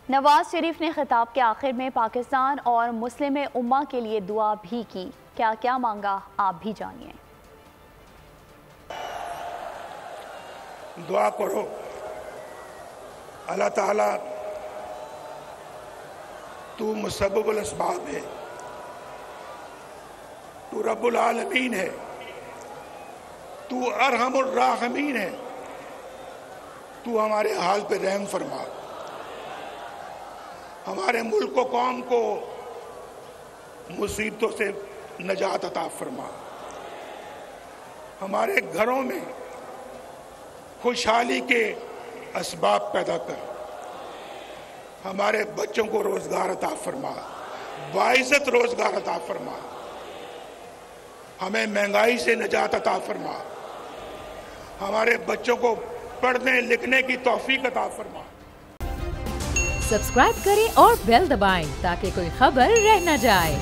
نواز شریف نے خطاب کے آخر میں پاکستان اور مسلم امہ کے لیے دعا بھی کی۔ کیا کیا مانگا آپ بھی جانیے۔ دعا کرو اللہ تعالیٰ تو مسبب الاسباب ہے، تو رب العالمین ہے، تو ارحم الراحمین ہے، تو ہمارے حال پہ رحم فرما، ہمارے ملک و قوم کو مصیبتوں سے نجات عطا فرما، ہمارے گھروں میں خوشحالی کے اسباب پیدا کر، ہمارے بچوں کو روزگار عطا فرما، باعزت روزگار عطا فرما، ہمیں مہنگائی سے نجات عطا فرما، ہمارے بچوں کو پڑھنے لکھنے کی توفیق عطا فرما۔ سبسکرائب کریں اور بیل دبائیں تاکہ کوئی خبر رہ نہ جائے۔